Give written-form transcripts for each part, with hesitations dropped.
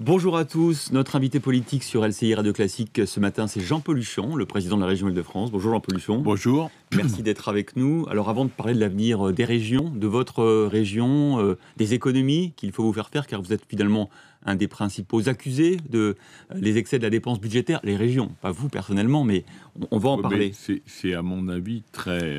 Bonjour à tous, notre invité politique sur LCI Radio Classique ce matin, c'est Jean-Paul Huchon, le président de la région Île-de-France. Bonjour Jean-Paul Huchon. Bonjour. Merci d'être avec nous. Alors avant de parler de l'avenir des régions, de votre région, des économies qu'il faut vous faire faire, car vous êtes finalement un des principaux accusés de les excès de la dépense budgétaire, les régions, pas vous personnellement, mais on va en parler. C'est à mon avis très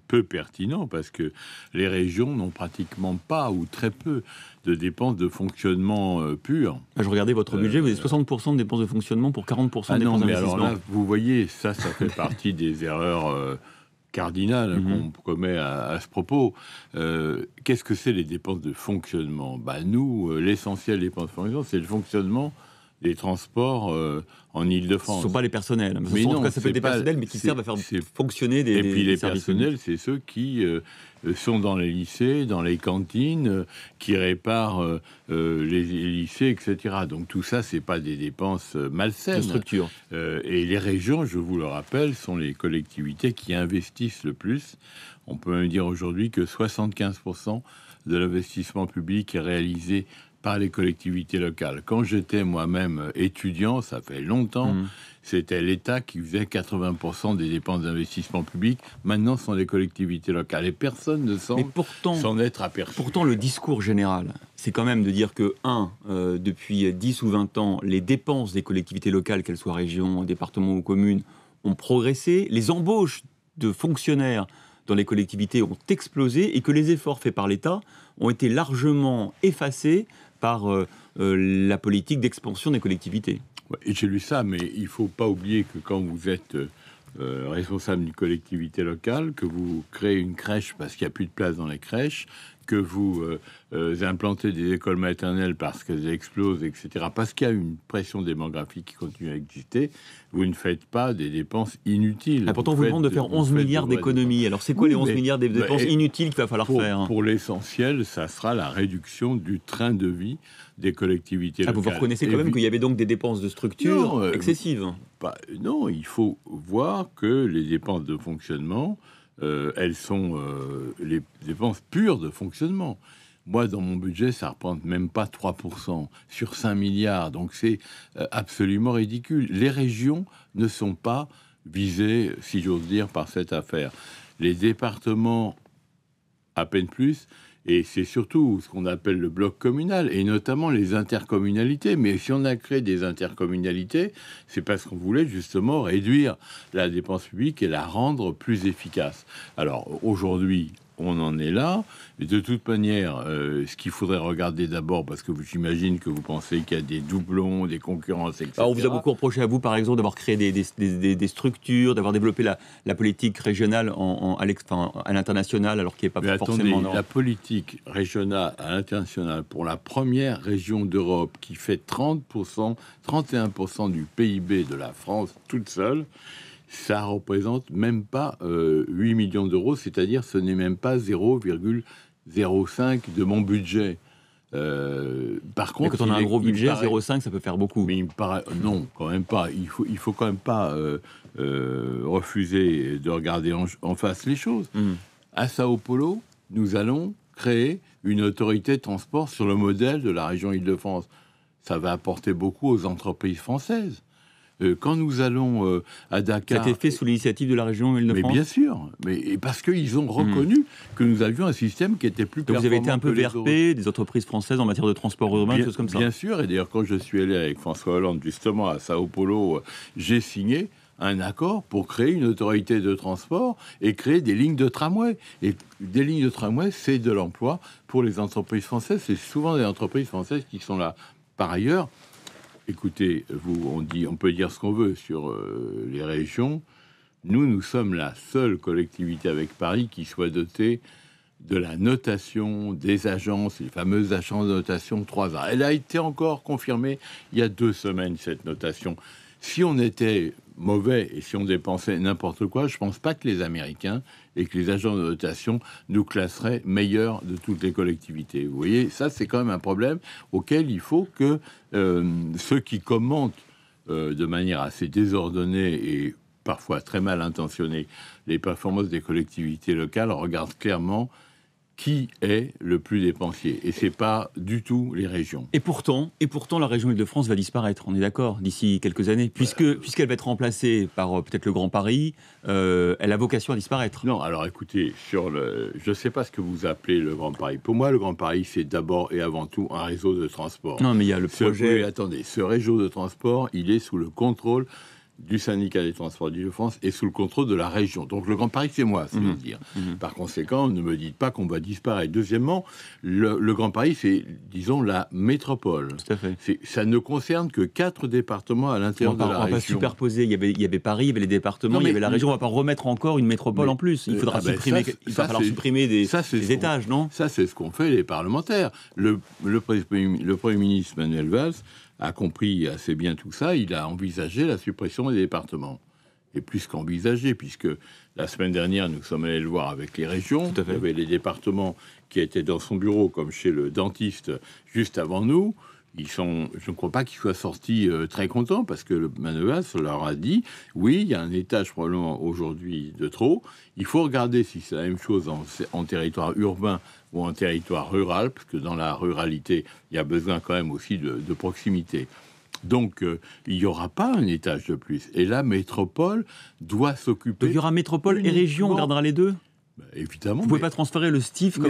peu pertinent, parce que les régions n'ont pratiquement pas ou très peu de dépenses de fonctionnement pures. Je regardais votre budget, vous avez 60% de dépenses de fonctionnement pour 40% de dépenses d'investissement. Alors là, vous voyez, ça fait partie des erreurs cardinales qu'on commet à ce propos. Qu'est-ce que c'est les dépenses de fonctionnement ? Nous, l'essentiel des dépenses de fonctionnement, c'est le fonctionnement des transports en Île-de-France. Ce ne sont pas les personnels. Mais non, en tout cas, ça peut être des personnels, mais qui servent à faire fonctionner des services. Et puis les personnels, c'est ceux qui sont dans les lycées, dans les cantines, qui réparent les lycées, etc. Donc tout ça, c'est pas des dépenses malsaines. De structure. Et les régions, je vous le rappelle, sont les collectivités qui investissent le plus. On peut même dire aujourd'hui que 75% de l'investissement public est réalisé par les collectivités locales. Quand j'étais moi-même étudiant, ça fait longtemps, c'était l'État qui faisait 80% des dépenses d'investissement public. Maintenant, ce sont les collectivités locales. Et personne ne semble s'en être aperçu. Pourtant, le discours général, c'est quand même de dire que, depuis 10 ou 20 ans, les dépenses des collectivités locales, qu'elles soient régions, départements ou communes, ont progressé. Les embauches de fonctionnaires dans les collectivités ont explosé et que les efforts faits par l'État ont été largement effacés par la politique d'expansion des collectivités. Et j'ai lu ça, mais il ne faut pas oublier que quand vous êtes responsable d'une collectivité locale, que vous créez une crèche parce qu'il n'y a plus de place dans les crèches, que vous implantez des écoles maternelles parce qu'elles explosent, etc., parce qu'il y a une pression démographique qui continue à exister, vous ne faites pas des dépenses inutiles. Pourtant, vous demandez de faire 11 milliards d'économies. Alors, c'est quoi les 11 milliards de dépenses inutiles qu'il va falloir faire ? Pour l'essentiel, ça sera la réduction du train de vie des collectivités locales. Vous reconnaissez quand même qu'il y avait donc des dépenses de structure excessives. Non, il faut voir que les dépenses de fonctionnement, elles sont les dépenses pures de fonctionnement. Moi, dans mon budget, ça ne représente même pas 3% sur 5 milliards. Donc, c'est absolument ridicule. Les régions ne sont pas visées, si j'ose dire, par cette affaire. Les départements, à peine plus. Et c'est surtout ce qu'on appelle le bloc communal, et notamment les intercommunalités. Mais si on a créé des intercommunalités, c'est parce qu'on voulait justement réduire la dépense publique et la rendre plus efficace. Alors aujourd'hui, on en est là. Et de toute manière, ce qu'il faudrait regarder d'abord, parce que j'imagine que vous pensez qu'il y a des doublons, des concurrences, etc. Alors, on vous a beaucoup reproché à vous, par exemple, d'avoir créé des structures, d'avoir développé la politique régionale à l'international, alors qu'il n'y est pas forcément... La politique régionale à l'international, pour la première région d'Europe qui fait 31% du PIB de la France toute seule, ça représente même pas 8 millions d'euros, c'est-à-dire ce n'est même pas 0,05 de mon budget. Par contre, quand on a un gros budget, 0,5, ça peut faire beaucoup. Mais il me paraît... Non, quand même pas. Il faut quand même pas refuser de regarder en face les choses. À Sao Paulo, nous allons créer une autorité de transport sur le modèle de la région Île-de-France. Ça va apporter beaucoup aux entreprises françaises. Quand nous allons à Dakar... Ça a été fait sous l'initiative de la région Île-de-France ? Mais bien sûr, parce qu'ils ont reconnu que nous avions un système qui était plus performant. Donc vous avez été un peu VRP des entreprises françaises en matière de transport urbain, des choses comme ça ? Bien sûr, et d'ailleurs quand je suis allé avec François Hollande justement à Sao Paulo, j'ai signé un accord pour créer une autorité de transport et créer des lignes de tramway. Et des lignes de tramway, c'est de l'emploi pour les entreprises françaises. C'est souvent des entreprises françaises qui sont là. Par ailleurs, écoutez, on peut dire ce qu'on veut sur les régions. Nous sommes la seule collectivité avec Paris qui soit dotée de la notation des agences, les fameuses agences de notation 3A. Elle a été encore confirmée il y a 2 semaines, cette notation. Si on était mauvais et si on dépensait n'importe quoi, je ne pense pas que les Américains et que les agents de notation nous classeraient meilleurs de toutes les collectivités. Vous voyez, ça c'est quand même un problème auquel il faut que ceux qui commentent de manière assez désordonnée et parfois très mal intentionnée les performances des collectivités locales regardent clairement qui est le plus dépensier. Et ce n'est pas du tout les régions. Et pourtant, la région Île-de-France va disparaître, on est d'accord, d'ici quelques années, puisqu'elle va être remplacée par peut-être le Grand Paris, elle a vocation à disparaître. Non, alors écoutez, je ne sais pas ce que vous appelez le Grand Paris. Pour moi, le Grand Paris, c'est d'abord et avant tout un réseau de transport. Non, mais il y a le projet... Attendez, ce réseau de transport, il est sous le contrôle du syndicat des transports d'Île-de-France et sous le contrôle de la région. Donc le Grand Paris, c'est moi, c'est dire. Par conséquent, ne me dites pas qu'on va disparaître. Deuxièmement, le Grand Paris, c'est, disons, la métropole. Tout à fait. Ça ne concerne que 4 départements à l'intérieur de la région. On ne va pas superposer. Il y avait Paris, il y avait les départements, il y avait la région. On ne va pas remettre encore une métropole en plus. Il faudra supprimer des étages, non? Ça, c'est ce qu'ont fait les parlementaires. Le Premier ministre Manuel Valls a compris assez bien tout ça, il a envisagé la suppression des départements. Et plus qu'envisagé, puisque la semaine dernière, nous sommes allés le voir avec les régions. Il y avait les départements qui étaient dans son bureau, comme chez le dentiste, juste avant nous. Je ne crois pas qu'ils soient sortis très contents, parce que le Manuel leur a dit, oui, il y a un étage probablement aujourd'hui de trop. Il faut regarder si c'est la même chose en territoire urbain ou en territoire rural, parce que dans la ruralité, il y a besoin quand même aussi de proximité. Donc, il n'y aura pas un étage de plus. Et la métropole doit s'occuper... Donc, il y aura métropole et région, on gardera les deux ? Évidemment. Vous ne pouvez pas transférer le STIF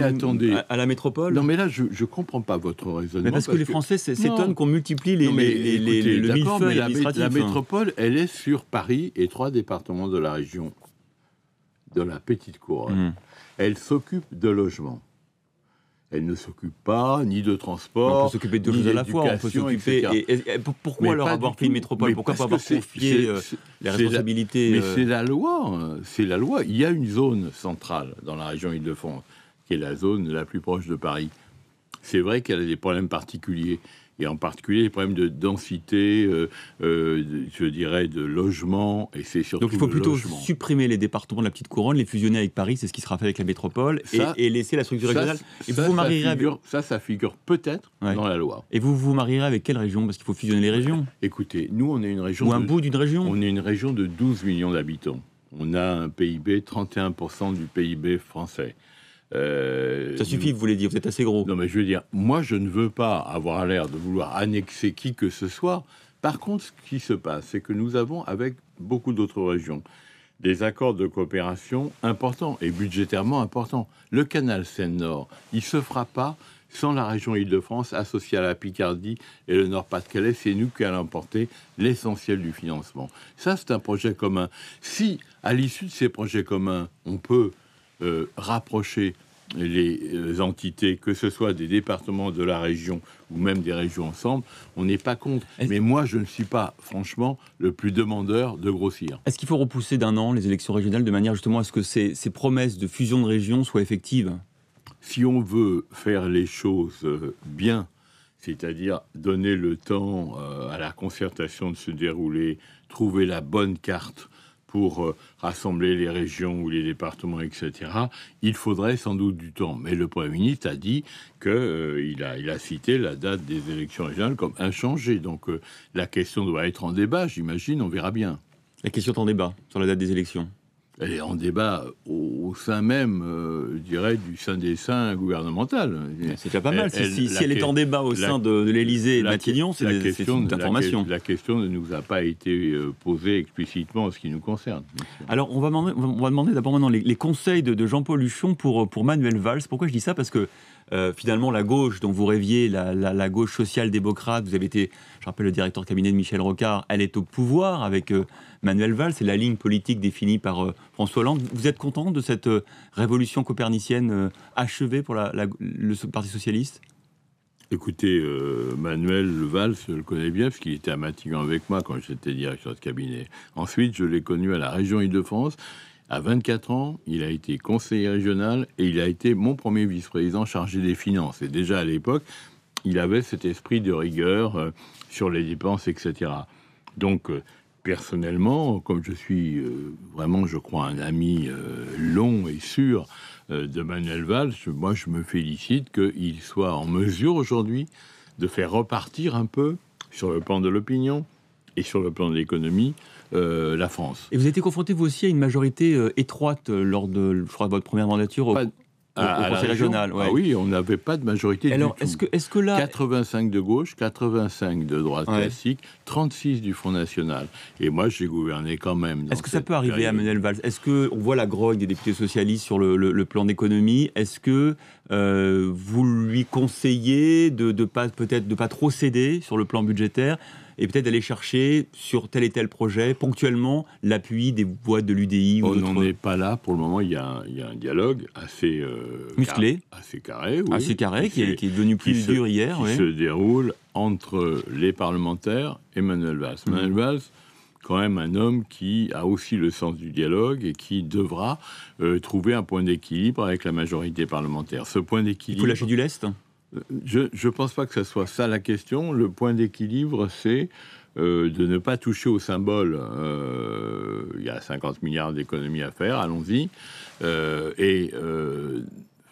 à la métropole ? Non, mais là, je ne comprends pas votre raisonnement. Mais parce que les Français s'étonnent qu'on multiplie le millefeuille administratif. La métropole, elle est sur Paris et 3 départements de la région, de la petite couronne. Elle s'occupe de logement. Elle ne s'occupe pas ni de transport, on peut s'occuper de deux choses à la fois. On peut s'occuper. Pourquoi alors avoir pris une métropole ? Pourquoi pas avoir confié les responsabilités Mais c'est la loi. C'est la loi. Il y a une zone centrale dans la région Île-de-France, qui est la zone la plus proche de Paris. C'est vrai qu'elle a des problèmes particuliers. Et en particulier les problèmes de densité, je dirais, de logement, et c'est surtout. Donc il faut plutôt supprimer les départements de la petite couronne, les fusionner avec Paris, c'est ce qui sera fait avec la métropole, et laisser la structure régionale. Et vous marierez ça figure peut-être dans la loi. Et vous vous marierez avec quelle région ? Parce qu'il faut fusionner les régions. Écoutez, nous on est une région. Ou un bout d'une région. On est une région de 12 millions d'habitants. On a un PIB, 31% du PIB français. Ça suffit, vous voulez dire, vous êtes assez gros. Non, mais je veux dire, moi, je ne veux pas avoir l'air de vouloir annexer qui que ce soit. Par contre, ce qui se passe, c'est que nous avons, avec beaucoup d'autres régions, des accords de coopération importants et budgétairement importants. Le canal Seine-Nord, il ne se fera pas sans la région Île-de-France associée à la Picardie et le Nord-Pas-de-Calais. C'est nous qui allons porter l'essentiel du financement. Ça, c'est un projet commun. Si, à l'issue de ces projets communs, on peut rapprocher les entités, que ce soit des départements de la région ou même des régions ensemble, on n'est pas contre. Mais moi, je ne suis pas, franchement, le plus demandeur de grossir. Est-ce qu'il faut repousser d'un an les élections régionales de manière justement à ce que ces promesses de fusion de régions soient effectives ? Si on veut faire les choses bien, c'est-à-dire donner le temps à la concertation de se dérouler, trouver la bonne carte pour rassembler les régions ou les départements, etc., il faudrait sans doute du temps. Mais le Premier ministre a dit qu'il a cité la date des élections régionales comme inchangée. Donc la question doit être en débat, j'imagine, on verra bien. La question est en débat sur la date des élections. Elle est en débat au sein même, je dirais, du sein des seins gouvernemental. C'est déjà pas mal. Si elle est en débat au sein de l'Élysée et de Matignon, c'est une information. La question ne nous a pas été posée explicitement en ce qui nous concerne. Alors, on va demander d'abord maintenant les conseils de Jean-Paul Huchon pour Manuel Valls. Pourquoi je dis ça ? Parce que finalement, la gauche dont vous rêviez, la gauche social-démocrate, vous avez été, je rappelle, le directeur de cabinet de Michel Rocard, elle est au pouvoir avec Manuel Valls. C'est la ligne politique définie par François Hollande. Vous êtes content de cette révolution copernicienne achevée pour le Parti socialiste ? Écoutez, Manuel Valls, je le connais bien, parce qu'il était à Matignon avec moi quand j'étais directeur de cabinet. Ensuite, je l'ai connu à la région Île-de-France. À 24 ans, il a été conseiller régional et il a été mon premier vice-président chargé des finances. Et déjà à l'époque, il avait cet esprit de rigueur sur les dépenses, etc. Donc, personnellement, comme je suis vraiment, je crois, un ami long et sûr de Manuel Valls, moi, je me félicite qu'il soit en mesure aujourd'hui de faire repartir un peu, sur le plan de l'opinion et sur le plan de l'économie, la France. Et vous avez été confronté, vous aussi, à une majorité étroite lors de, je crois, votre première mandature au conseil régional. Ouais. Ah oui, on n'avait pas de majorité alors, du tout. Est-ce que là... 85 de gauche, 85 de droite classique, 36 du Front National. Et moi, j'ai gouverné quand même. Est-ce que ça peut arriver à Manuel Valls? Est-ce qu'on voit la grogne des députés socialistes sur le plan d'économie? Est-ce que vous lui conseillez de pas trop céder sur le plan budgétaire et peut-être d'aller chercher sur tel et tel projet, ponctuellement, l'appui des boîtes de l'UDI? On n'en est pas là. Pour le moment, il y a un dialogue assez... musclé. Assez carré, oui. Assez carré, qui est devenu plus dur hier. Qui se déroule entre les parlementaires et Manuel Valls. Manuel Valls, quand même un homme qui a aussi le sens du dialogue et qui devra trouver un point d'équilibre avec la majorité parlementaire. Ce point d'équilibre... Il faut lâcher du lest. Je ne pense pas que ce soit ça la question. Le point d'équilibre, c'est de ne pas toucher au symbole. Il y a 50 milliards d'économies à faire, allons-y.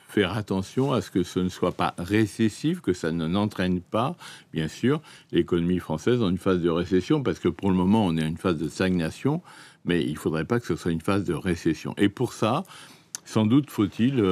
Faire attention à ce que ce ne soit pas récessif, que ça n'entraîne pas, bien sûr, l'économie française dans une phase de récession, parce que pour le moment, on est à une phase de stagnation, mais il ne faudrait pas que ce soit une phase de récession. Et pour ça... Sans doute faut-il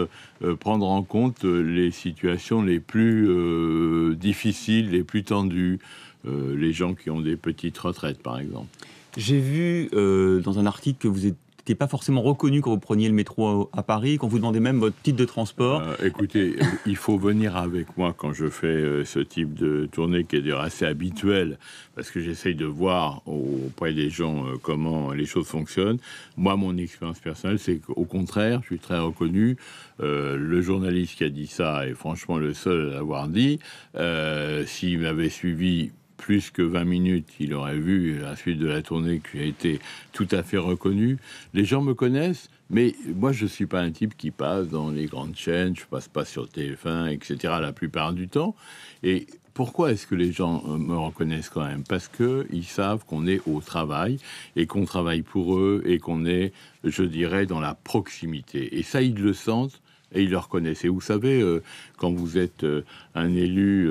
prendre en compte les situations les plus difficiles, les plus tendues, les gens qui ont des petites retraites, par exemple. J'ai vu dans un article que vous n'étiez pas forcément reconnu quand vous preniez le métro à Paris, quand vous demandez même votre titre de transport. Écoutez, il faut venir avec moi quand je fais ce type de tournée qui est d'ailleurs assez habituel, parce que j'essaye de voir auprès des gens comment les choses fonctionnent. Moi, mon expérience personnelle, c'est qu'au contraire, je suis très reconnu. Le journaliste qui a dit ça est franchement le seul à l'avoir dit. S'il m'avait suivi plus que 20 minutes, il aurait vu à la suite de la tournée que j'ai été tout à fait reconnu. Les gens me connaissent, mais moi, je ne suis pas un type qui passe dans les grandes chaînes, je ne passe pas sur TF1, etc. la plupart du temps. Et pourquoi est-ce que les gens me reconnaissent quand même? Parce qu'ils savent qu'on est au travail et qu'on travaille pour eux et qu'on est, je dirais, dans la proximité. Et ça, ils le sentent. Et ils le reconnaissent. Et vous savez, quand vous êtes un élu,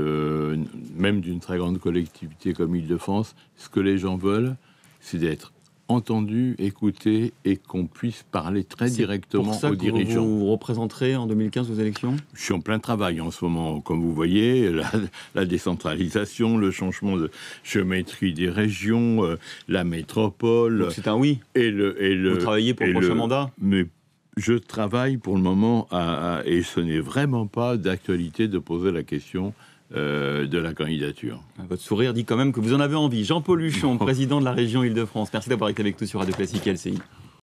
même d'une très grande collectivité comme Île-de-France, ce que les gens veulent, c'est d'être entendus, écoutés et qu'on puisse parler très directement aux dirigeants. Vous représenterez en 2015 aux élections? Je suis en plein travail en ce moment, comme vous voyez, la décentralisation, le changement de géométrie des régions, la métropole. Donc c'est un oui. Vous travaillez pour le prochain mandat? Mais je travaille pour le moment et ce n'est vraiment pas d'actualité de poser la question de la candidature. Votre sourire dit quand même que vous en avez envie. Jean-Paul Huchon, président de la région Île-de-France. Merci d'avoir été avec nous sur Radio Classique LCI.